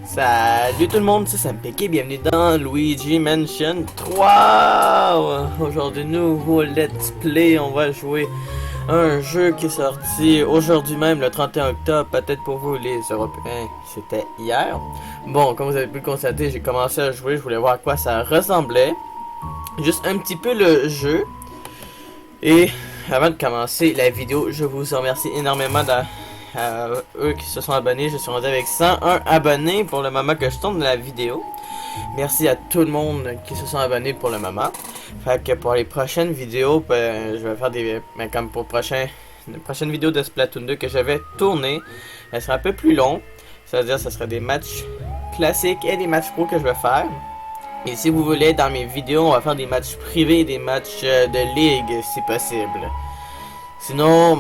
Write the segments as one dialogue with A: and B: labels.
A: Salut tout le monde, c'est Piqué, bienvenue dans Luigi Mansion 3. Aujourd'hui, nouveau let's play, on va jouer un jeu qui est sorti aujourd'hui même, le 31 octobre, peut-être pour vous les Européens, c'était hier. Bon, comme vous avez pu le constater, j'ai commencé à jouer, je voulais voir à quoi ça ressemblait. Juste un petit peu le jeu. Et avant de commencer la vidéo, je vous remercie énormément eux qui se sont abonnés. Je suis rendu avec 101 abonnés pour le moment que je tourne la vidéo. Merci à tout le monde qui se sont abonnés pour le moment. Fait que pour les prochaines vidéos, je vais faire des... comme pour les prochaines vidéos de Splatoon 2 que je vais tourner, elles seront un peu plus longues. C'est-à-dire ce sera des matchs classiques et des matchs pro que je vais faire. Et si vous voulez, dans mes vidéos, on va faire des matchs privés, des matchs de ligue si possible. Sinon,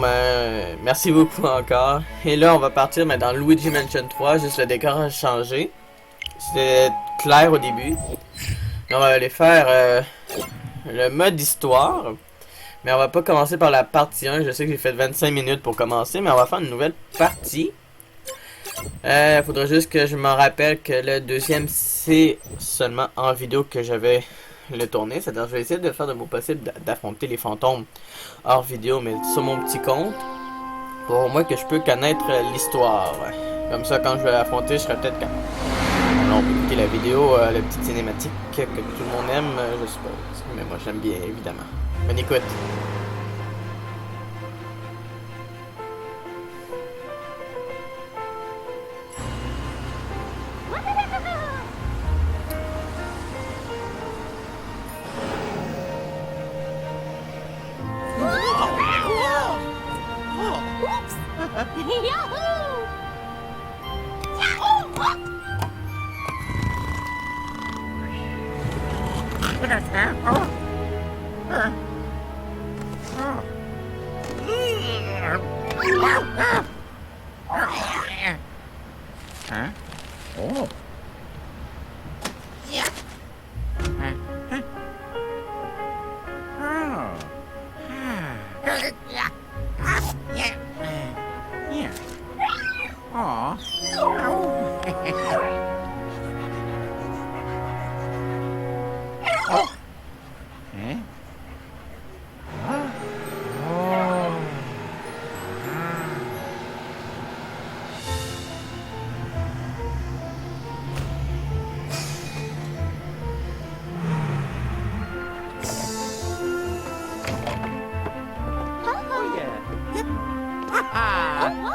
A: merci beaucoup encore. Et là, on va partir dans Luigi Mansion 3, juste le décor a changé. C'était clair au début. On va aller faire le mode histoire. Mais on va pas commencer par la partie 1. Je sais que j'ai fait 25 minutes pour commencer, mais on va faire une nouvelle partie. Faudra juste que je me rappelle que le deuxième, c'est seulement en vidéo que je vais le tourner. C'est-à-dire je vais essayer de faire de mon possible d'affronter les fantômes hors vidéo, mais sur mon petit compte. Pour au moins que je peux connaître l'histoire. Comme ça, quand je vais l'affronter, je serai peut-être capable. On peut écouter la vidéo, la petite cinématique que tout le monde aime, je suppose. Mais moi, j'aime bien, évidemment. Bonne écoute.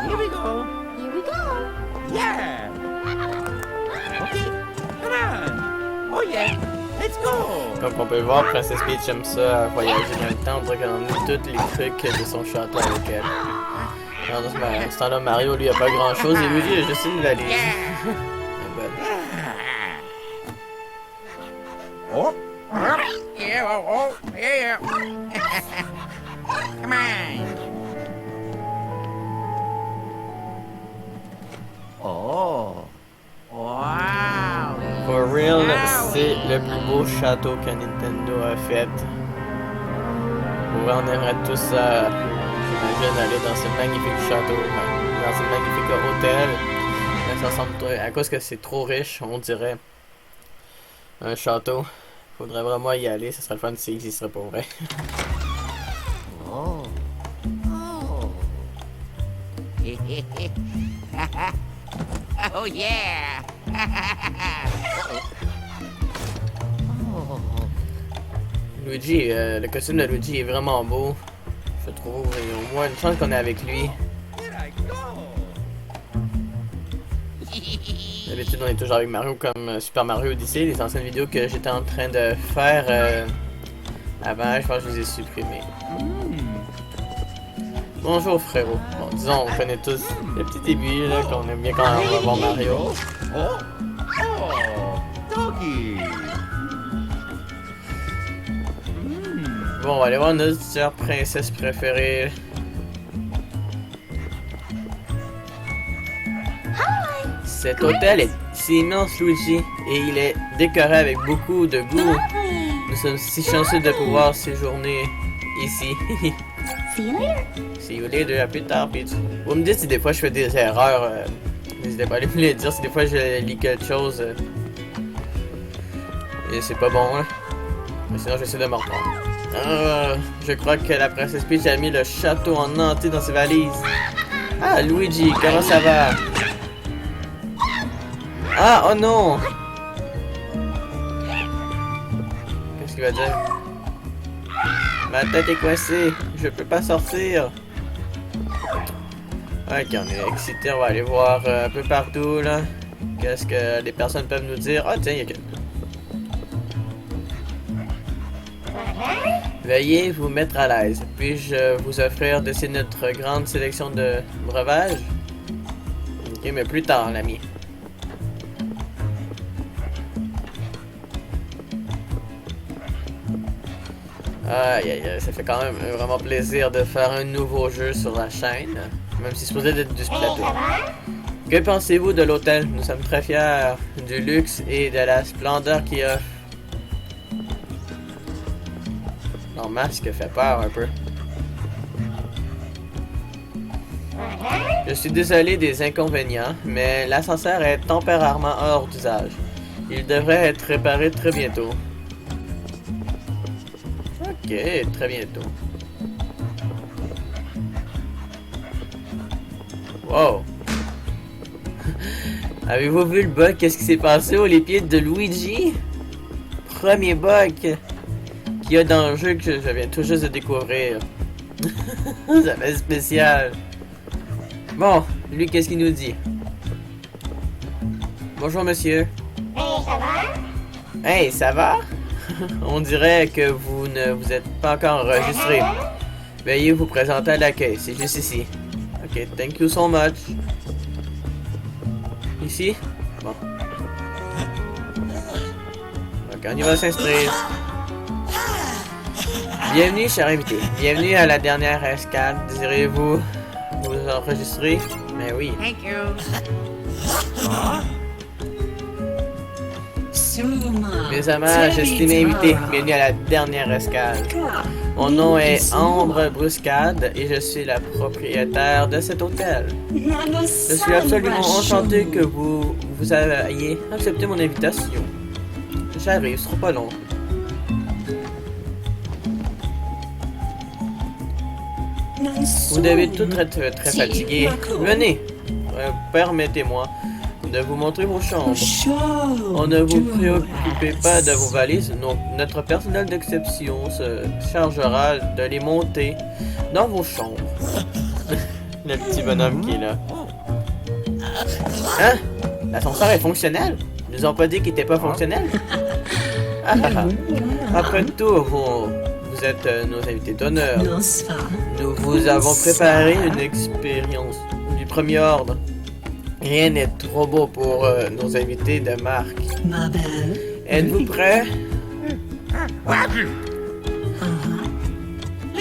B: Here we go.
C: Here we go.
B: Yeah. Okay. Come on. Oh yeah. Let's go.
A: Comme on peut voir, Princess Peach aime ça voyager dans le temps. On dirait qu'elle a emmené tous les trucs de son château avec elle. Alors, dans ce temps-là, Mario, lui, a pas grand-chose. Et Luigi, il a juste une valise.
B: Oh. Yeah. Oh. Yeah. Come on. Oh. Wow.
A: For real, c'est le plus beau château que Nintendo a fait. On aimerait tous, j'imagine, aller dans ce magnifique château, dans ce magnifique hôtel. Mais ça semble, à cause que c'est trop riche, on dirait un château. Faudrait vraiment y aller, ce serait le fun s'il existerait pour vrai.
B: Oh. Oh. Oh yeah. Oh.
A: Luigi, le costume de Luigi est vraiment beau, je trouve, et au moins une chance qu'on est avec lui. D'habitude, on est toujours avec Mario comme Super Mario Odyssey, les anciennes vidéos que j'étais en train de faire avant, je pense que je les ai supprimées. Bonjour frérot. Bon, disons, on connaît tous le petit début, là, qu'on aime bien quand on va voir Mario.
B: Oh. Oh. Doggy.
A: Bon, on va aller voir notre chère princesse préférée. Cet hôtel est immense, Luigi, et il est décoré avec beaucoup de goût. Nous sommes si chanceux de pouvoir séjourner ici.
C: See you later.
A: See you later, à plus tard, Peach. Vous me dites si des fois je fais des erreurs N'hésitez pas à me le dire si des fois je lis quelque chose et c'est pas bon, hein. Mais sinon, je vais essayer de m'en reprendre. Je crois que la princesse Peach a mis le château en entier dans ses valises. Ah, Luigi, comment ça va? Ah, oh non! Qu'est-ce qu'il va dire? Ma tête est coincée, je peux pas sortir. Ok, on est excité, on va aller voir un peu partout là. Qu'est-ce que les personnes peuvent nous dire? Ah tiens, il y a quelqu'un. Veuillez vous mettre à l'aise. Puis-je vous offrir de notre grande sélection de breuvages? Ok, mais plus tard, l'ami. Aïe aïe aïe, ça fait quand même vraiment plaisir de faire un nouveau jeu sur la chaîne. Même si c'est supposé être du Splatoon. Que pensez-vous de l'hôtel? Nous sommes très fiers du luxe et de la splendeur qu'il offre. Leur masque fait peur un peu. Je suis désolé des inconvénients, mais l'ascenseur est temporairement hors d'usage. Il devrait être réparé très bientôt. Ok, très bientôt. Wow! Avez-vous vu le bug? Qu'est-ce qui s'est passé aux pieds de Luigi? Premier bug qu'il y a dans le jeu que je viens tout juste de découvrir. Ça fait spécial. Bon, lui, qu'est-ce qu'il nous dit? Bonjour, monsieur.
C: Hey, ça va?
A: Hey, ça va? On dirait que vous ne vous êtes pas encore enregistré. Veuillez vous présenter à l'accueil, c'est juste ici. Ok, thank you so much. Ici? Bon. Ok, on y va s'inscrire. Bienvenue, cher invité. Bienvenue à la dernière escale. Désirez-vous vous enregistrer? Mais oui.
B: Thank you.
A: Mes hommages, estimés invités, bienvenue à la dernière escale. Mon nom est Ambre Bruscade et je suis la propriétaire de cet hôtel. Je suis absolument enchanté que vous ayez accepté mon invitation. J'arrive, ce sera pas long. Vous devez tous être très fatigués. Venez, permettez-moi de vous montrer vos chambres. On ne vous préoccupez pas de vos valises, notre personnel d'exception se chargera de les monter dans vos chambres. Le petit bonhomme qui est là. Hein? L'ascenseur est fonctionnel? Ils nous ont pas dit qu'il était pas fonctionnel? Après tout, vous êtes nos invités d'honneur. Nous vous avons préparé une expérience du premier ordre. Rien n'est trop beau pour nos invités de marque. Êtes-vous prêts?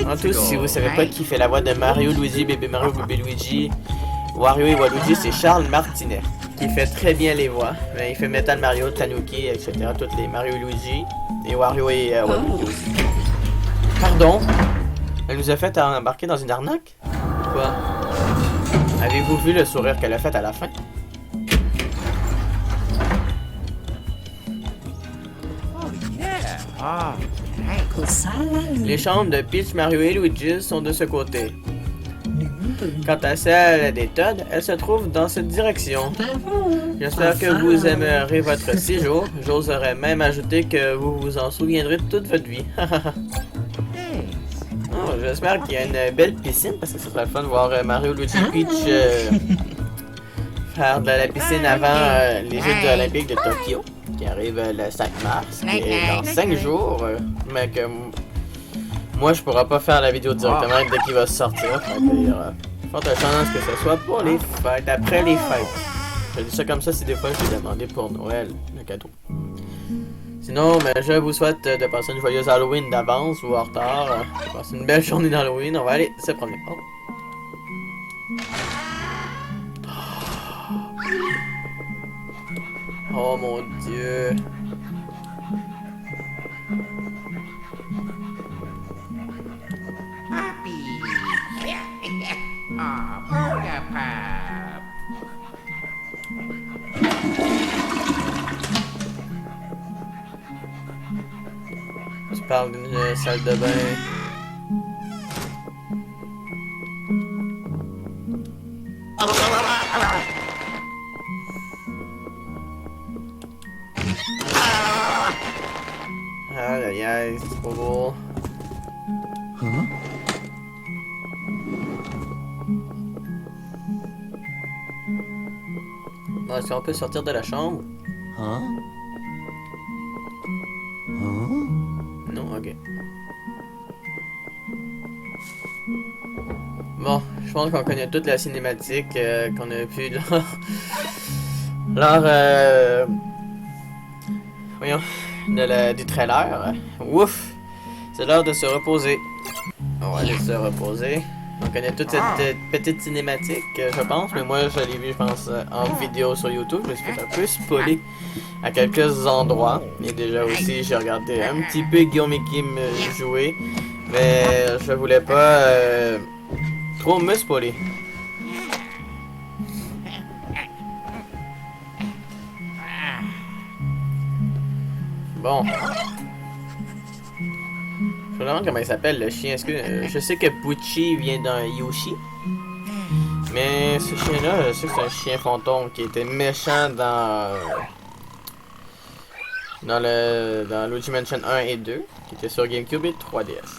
A: En tout, si vous savez pas qui fait la voix de Mario, Luigi, Bébé Mario, Bébé Luigi, Wario et Waluigi, c'est Charles Martinet, qui fait très bien les voix. Mais il fait Metal Mario, Tanuki, etc. Toutes les Mario et Luigi, et Wario et Waluigi aussi. Pardon? Elle nous a fait embarquer dans une arnaque? Quoi? Avez-vous vu le sourire qu'elle a fait à la fin?
B: Oh yeah. Oh, thanks.
C: Les
A: Les chambres de Peach, Mario et Luigi sont de ce côté. Quant à celle des Todd, elle se trouve dans cette direction. J'espère que vous aimerez votre séjour. J'oserais même ajouter que vous vous en souviendrez toute votre vie.
B: Thanks.
A: Oh, j'espère qu'il y a une belle piscine parce que ce serait le fun de voir Mario, Luigi, Peach faire de la piscine avant les Jeux olympiques de Tokyo qui arrivent le 5 mars, qui est dans 5 jours, mais que moi je pourrais pas faire la vidéo directement dès qu'il va sortir. Fait que, il y aura forte chance que ce soit pour les fêtes, après les fêtes. Je dis ça comme ça si des fois je vais demander pour Noël le cadeau. Sinon, mais je vous souhaite de passer une joyeuse Halloween d'avance ou en retard. Passer une belle journée d'Halloween. On va aller se promener. Oh mon Dieu.
B: Happy. Oh, Buddha Pop.
A: parle d'une salle de bain. Aïe aïe aïe, c'est trop beau.
B: Huh?
A: Bon, est-ce qu'on peut sortir de la chambre?
B: Huh? Huh?
A: Non, ok. Bon, je pense qu'on connaît toute la cinématique qu'on a pu voyons, du trailer. Ouf! C'est l'heure de se reposer. On va aller se reposer. On connaît toute cette petite cinématique, je pense, mais moi je l'ai vu, je pense, en vidéo sur YouTube. Je me suis fait un peu spoiler à quelques endroits. Et déjà aussi, j'ai regardé un petit peu Guillaume et Kim jouer, mais je voulais pas trop me spoiler. Bon. Je me demande comment il s'appelle le chien. Est-ce que je sais que Pucci vient d'un Yoshi, mais ce chien-là, je sais que c'est un chien fantôme qui était méchant dans Luigi Mansion 1 et 2, qui était sur GameCube et 3DS.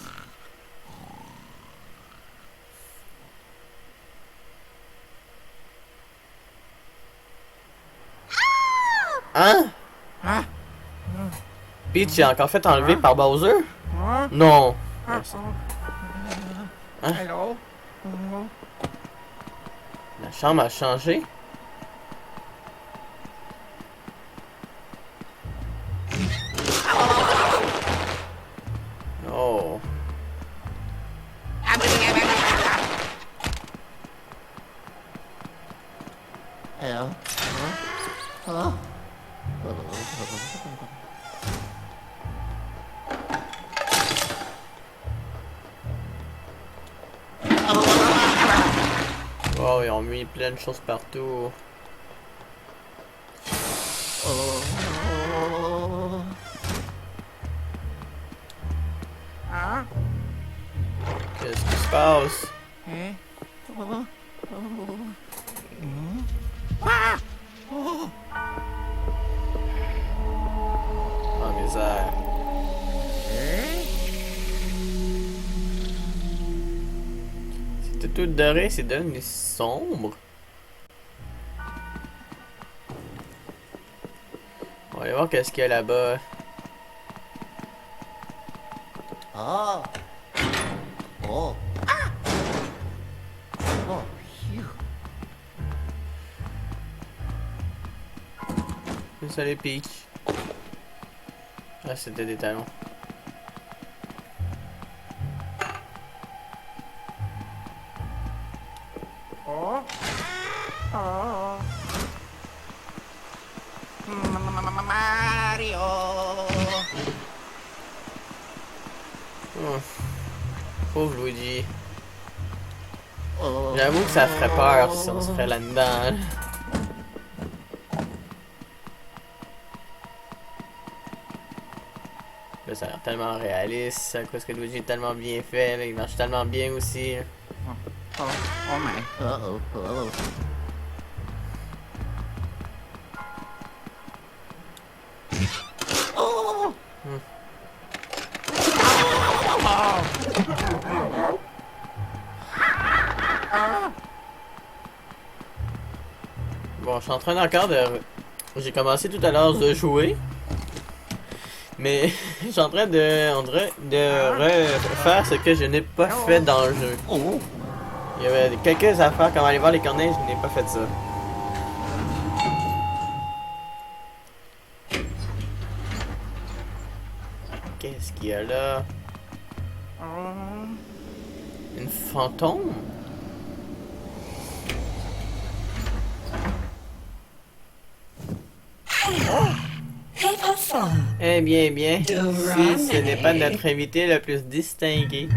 A: Hein? Peach est encore fait enlever par Bowser? Non. Hein?
B: Hello?
A: La chambre a changé? Oh.
B: Hello? Hello?
A: Oh, ils ont mis plein de choses partout. Qu'est-ce qui se passe? Oh, misère. C'était tout doré, c'est devenu sombre. On va aller voir qu'est-ce qu'il y a là-bas.
B: Oh. Oh. Oh, phew.
A: Salut Peach. Ah, c'était des talons.
B: Oh. Oh. Mario.
A: Oh. Pauvre Luigi.
B: Oh.
A: J'avoue que ça ferait peur si on se ferait là-dedans. Là, ça a l'air tellement réaliste, à cause que Luigi est tellement bien fait, là, il marche tellement bien aussi.
B: Oh, oh my. Uh-oh. Uh-oh. Oh.
A: Bon, je suis en train encore de... J'ai commencé tout à l'heure de jouer. Mais je suis en train de... On dirait de refaire ce que je n'ai pas fait dans le jeu.
B: Oh.
A: Il y avait quelques affaires, comme aller voir les corneilles, je n'ai pas fait ça. Qu'est-ce qu'il y a là? Une fantôme? Eh bien, bien, si ce n'est pas notre invité le plus distingué,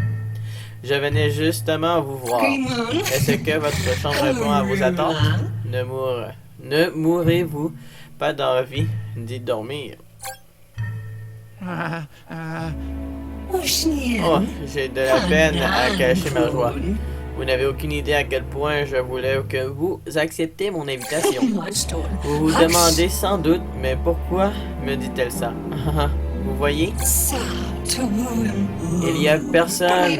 A: je venais justement vous voir. Est-ce que votre chambre répond à vos attentes? Ne mourrez-vous pas d'envie d'y dormir? Oh, j'ai de la peine à cacher ma joie. Vous n'avez aucune idée à quel point je voulais que vous acceptiez mon invitation. Vous vous demandez sans doute, mais pourquoi me dit-elle ça? Vous voyez? Il y a personne,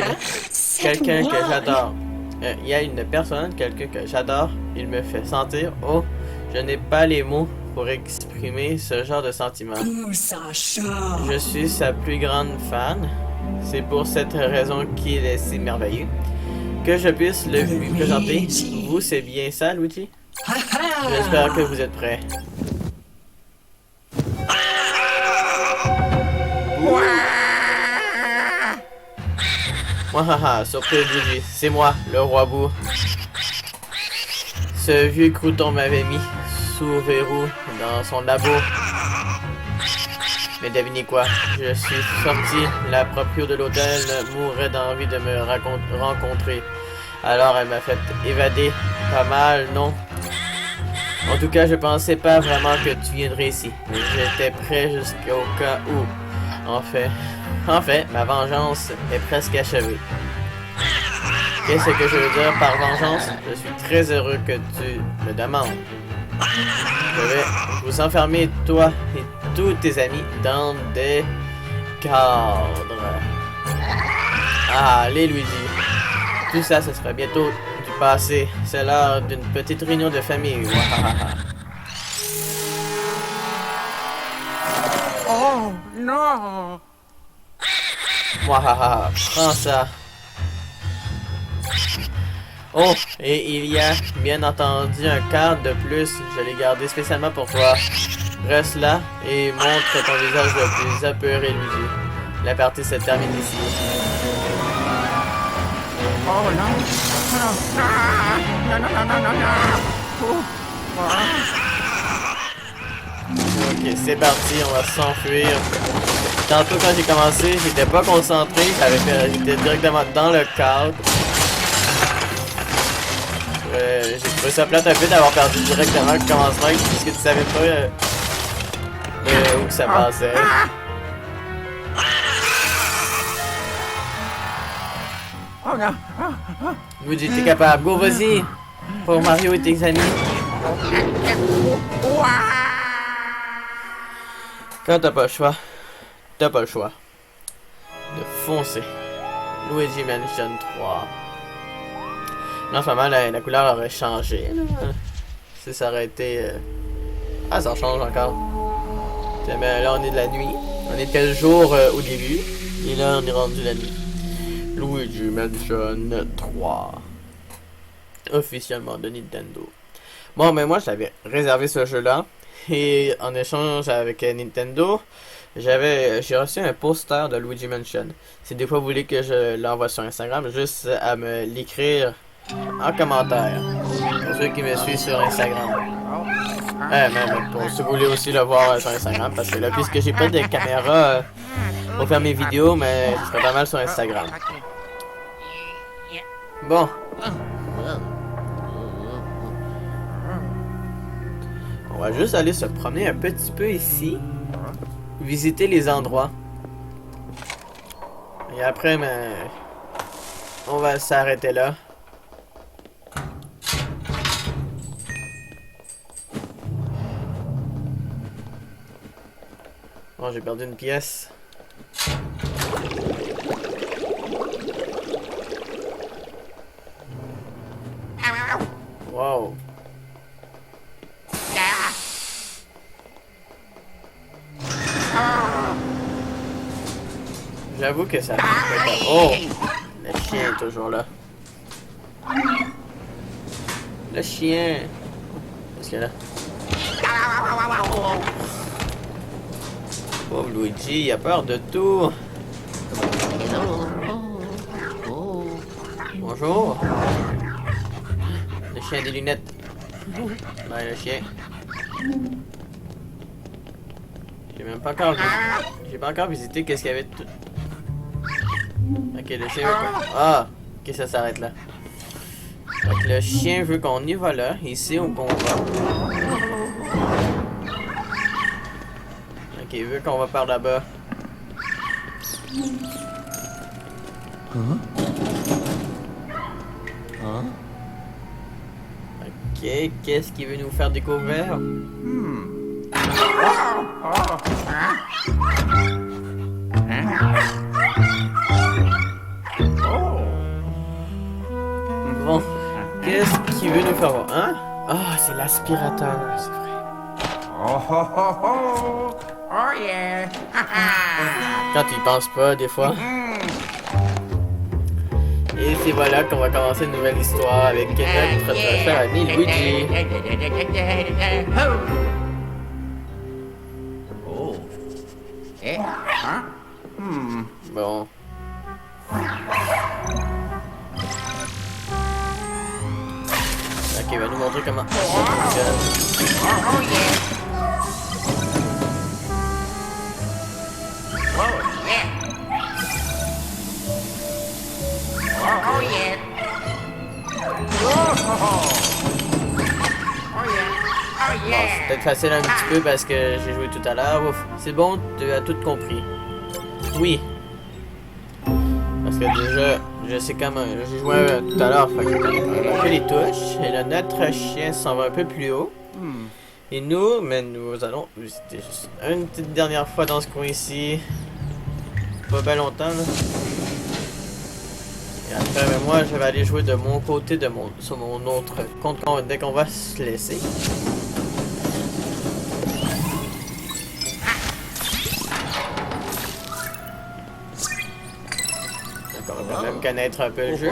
A: quelqu'un que j'adore. Il y a une personne, quelqu'un que j'adore. Il me fait sentir, oh, je n'ai pas les mots pour exprimer ce genre de sentiment. Je suis sa plus grande fan. C'est pour cette raison qu'il est si merveilleux. Que je puisse le lui présenter. Vous, c'est bien ça, Luigi? J'espère que vous êtes prêts. Mouahaha, surprise, Luigi. C'est moi, le roi Boo. Ce vieux crouton m'avait mis sous verrou dans son labo. Mais devinez quoi? Je suis sorti. La proprio de l'hôtel mourait d'envie de me rencontrer. Alors elle m'a fait évader. Pas mal, non? En tout cas, je pensais pas vraiment que tu viendrais ici. Mais j'étais prêt jusqu'au cas où. En fait, ma vengeance est presque achevée. Qu'est-ce que je veux dire par vengeance? Je suis très heureux que tu me demandes. Je vais vous enfermer, toi et tous tes amis, dans des cadres. Ah, allez, Luigi. Tout ça, ce sera bientôt du passé. C'est l'heure d'une petite réunion de famille.
B: Oh, non!
A: Wahaha, prends ça. Oh, et il y a bien entendu un cadre de plus. Je l'ai gardé spécialement pour toi. Reste là et montre ton visage le plus apeuré, Luigi. La partie se termine ici.
B: Oh, non! Non, non, non, non, non, non!
A: Ok, c'est parti, on va s'enfuir. Tantôt quand j'ai commencé, j'étais pas concentré, j'étais directement dans le cadre. J'ai trouvé ça plate un peu d'avoir perdu directement le commencement puisque tu savais pas où que ça passait.
B: Oh non!
A: Luigi, t'es capable, go, vas-y! Pour Mario et tes amis. Quand t'as pas le choix, t'as pas le choix de foncer. Luigi Mansion 3. Là, en ce moment, la couleur aurait changé. Là. Si ça aurait été... Ah, ça change encore. Mais là, on est de la nuit. On était le jour au début. Et là, on est rendu la nuit. Luigi Mansion 3. Officiellement de Nintendo. Bon, mais moi, j'avais réservé ce jeu-là. Et en échange avec Nintendo, j'ai reçu un poster de Luigi Mansion. Si des fois vous voulez que je l'envoie sur Instagram, juste à me l'écrire en commentaire. Pour ceux qui me suivent sur Instagram. Même pour si vous voulez aussi le voir sur Instagram. Parce que là, puisque j'ai pas de caméra pour faire mes vidéos, mais ce serait pas mal sur Instagram. Bon. On va juste aller se promener un petit peu ici. Visiter les endroits. Et après, on va s'arrêter là. Bon, j'ai perdu une pièce. Wow. J'avoue que ça... Oh! Le chien est toujours là. Le chien! Qu'est-ce qu'il y a là? Pauvre Luigi, il a peur de tout! Bonjour! Le chien a des lunettes. Ouais, le chien. J'ai pas encore visité qu'est-ce qu'il y avait de tout. Ok, le chien veut qu'on... Ah! Ok, ça s'arrête là. Donc le chien veut qu'on y va là. Il sait où qu'on va. Ok, il veut qu'on va par là-bas. Ok, qu'est-ce qu'il veut nous faire découvrir? Bon, qu'est-ce qu'il veut nous faire voir, hein? Ah, c'est l'aspirateur, c'est vrai.
B: Oh, oh, oh, oh. Oh, yeah.
A: Quand tu y penses pas, des fois. Et c'est voilà qu'on va commencer une nouvelle histoire avec notre très cher ami Luigi.
B: Oh. Eh, hein?
A: Bon. Ok, il va nous montrer comment ça fonctionne.
B: Oh, yeah. Oh, yeah. Oh, yeah. Oh, yeah. Oh,
A: Bon,
B: yeah.
A: c'est peut-être facile un petit peu parce que j'ai joué tout à l'heure. Ouf, c'est bon, tu as tout compris. Oui. Parce que déjà, je sais comment. J'ai joué tout à l'heure, fait que je connais quand même un peu les touches. Et là, notre chien s'en va un peu plus haut. Et nous, mais nous allons visiter juste une petite dernière fois dans ce coin ici. Pas bien longtemps, là. Et après, ben, moi, je vais aller jouer de mon côté, sur mon autre compte dès qu'on va se laisser. Donc, on va quand même connaître un peu le jeu.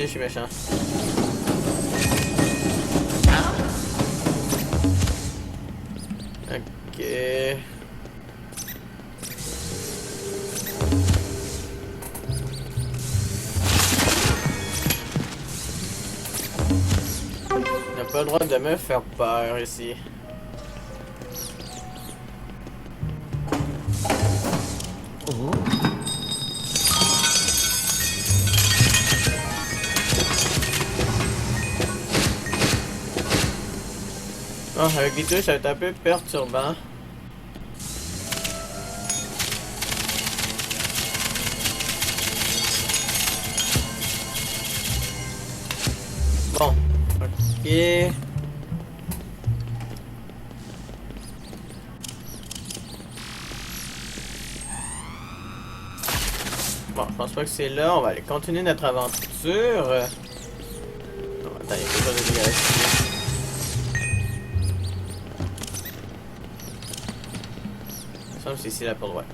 A: Je suis méchant. Ok. On n'a pas le droit de me faire peur ici. Oh, avec les touches, ça va être un peu perturbant. Bon, ok. Bon, je pense pas que c'est là. On va aller continuer notre aventure. Non, attends, il y a quelque chose de dégueulasse. C'est ici la porte droite.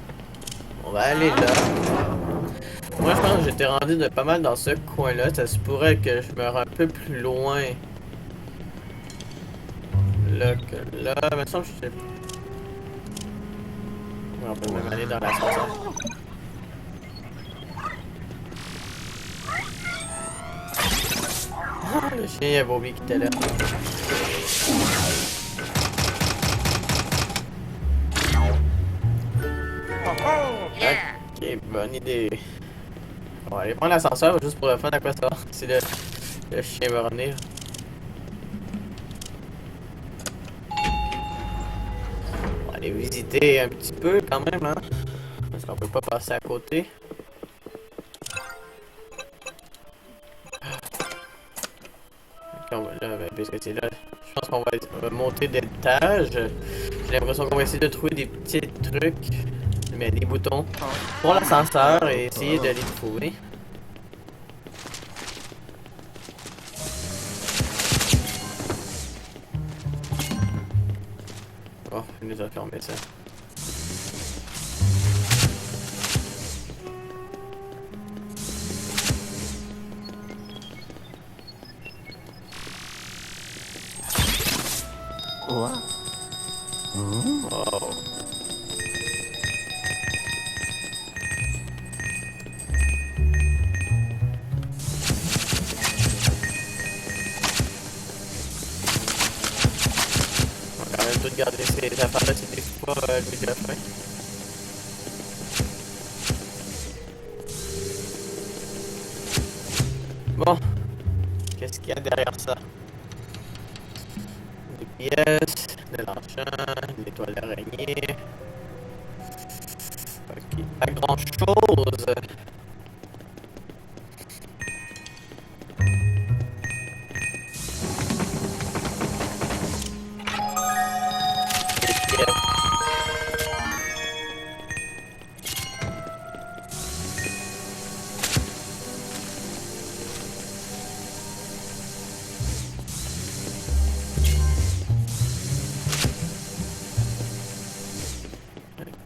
A: On va aller là. Moi je pense que j'étais rendu de pas mal dans ce coin là. Ça se pourrait que je me rende un peu plus loin là que là. Il me semble que je sais pas. On peut même aller dans l'ascenseur. Ah, le chien il avait oublié qu'il était là. Ok, bonne idée. On va aller prendre l'ascenseur juste pour le fun à quoi ça va. Si le chien va revenir. On va aller visiter un petit peu quand même, hein. Parce qu'on peut pas passer à côté. Ok, on va là, puisque c'est là. Je pense qu'on va monter d'étage. J'ai l'impression qu'on va essayer de trouver des petits trucs. Mais des boutons pour l'ascenseur et essayer de les trouver. Oh, il nous a fermé ça.
B: Quoi?
A: Oh. De garder ces affaires-là, c'est des fois lui de la fin. Bon, qu'est-ce qu'il y a derrière ça? Des pièces. de l'argent, une étoile d'araignée. Ok, pas grand chose.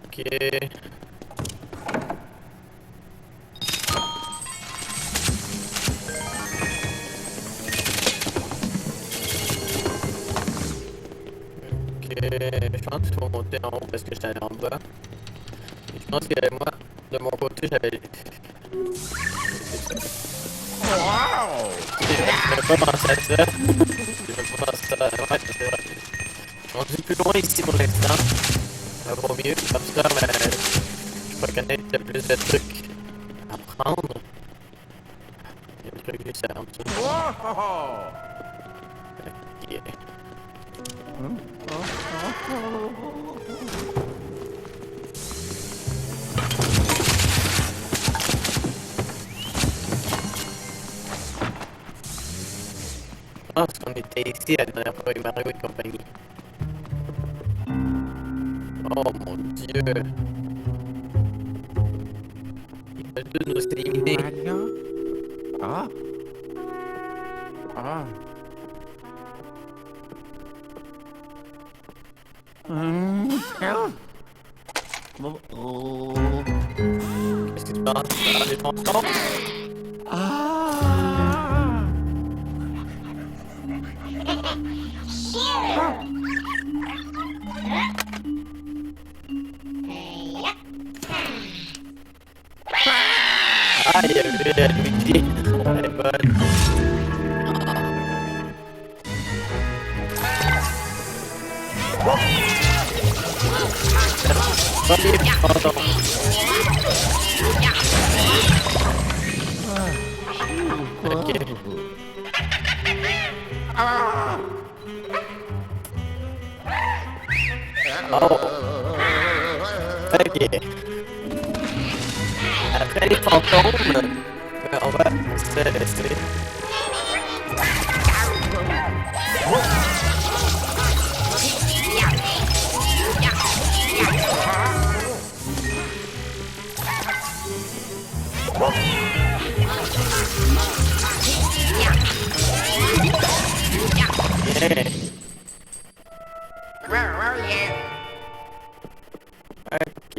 A: Ok. Je pense qu'il faut monter en haut parce que j'étais allé en bas. Et je pense que moi, de mon côté, j'avais.
B: Wow!
A: J'avais pas pensé à ça. J'avais pas pensé à ça. Ouais, c'est vrai. On est plus loin ici pour l'instant. Ça vaut mieux. Comme ça, mais je peux connaître plus de trucs à prendre. Il y a des trucs juste en dessous.
B: Wow!
A: Ok. Je pense qu'on était ici à la dernière fois avec Mario et compagnie. Oh mon dieu. Ils veulent tous nous éliminer.
B: Mario? Ah? Ah? Oh.
A: Qu'est-ce que tu penses? Ah, des fantômes?
B: Ah!
A: Ah, il y avait Luigi. Elle est bonne. Premier fantôme. Ok. Oh. Ok. Après les fantômes, on va se laisser. Yeah.
B: Where are you?
A: Ok.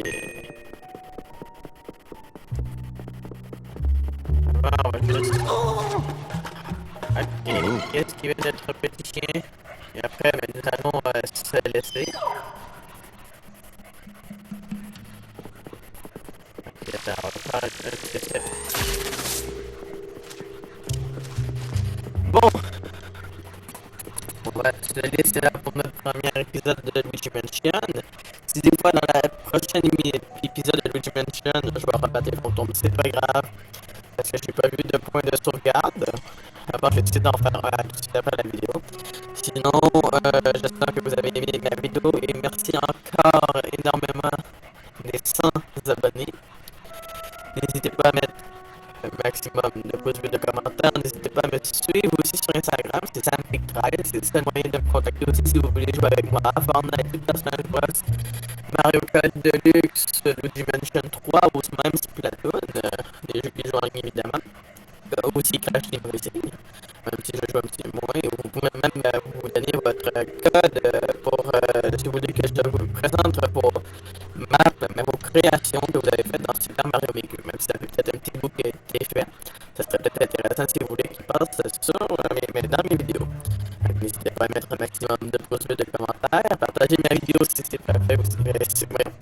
A: Ah, on va juste... Ok. Qu'est-ce qui vient d'être un petit chien? Et après, ben, nous allons se laisser. Ok, attends, on va faire un petit essai. Bon! On va se laisser là pour notre premier épisode de Luigi Mansion. Si des fois dans la prochaine épisode de Luigi Mansion, je vais rabattre les fantômes, c'est pas grave. Parce que j'ai pas vu de point de sauvegarde. Avant, je vais essayer d'en faire un tout de suite après la vidéo. Sinon, j'espère que vous avez aimé la vidéo et merci encore énormément des 100 abonnés. N'hésitez pas à mettre un maximum de pouces bleus, de commentaires. N'hésitez pas à me suivre aussi sur Instagram, c'est SamPic13. C'est le seul moyen de me contacter aussi si vous voulez jouer avec moi. Fortnite, Super Smash Bros, Mario Kart Deluxe, Luigi Mansion 3 ou même Splatoon, des jeux qui jouent en ligne évidemment. Aussi Crash Team Racing, même si je joue un petit peu moins. Vous pouvez même vous donner votre code pour, si vous voulez que je vous présente pour vos créations que vous avez faites dans Super Mario Maker. Même si ça fait peut-être un petit bout qui a été fait, ça serait peut-être intéressant si vous voulez qu'il passe sur dans mes vidéos. N'hésitez pas à mettre un maximum de pouces bleus, de commentaires, partagez ma vidéo si c'est pas fait aussi.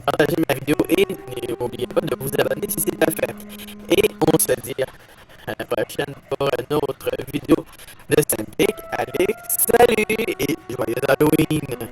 A: Partagez ma vidéo et n'oubliez pas de vous abonner si c'est pas fait. Et on se dit à la prochaine pour une autre vidéo de SamPic. Allez, salut et joyeux Halloween!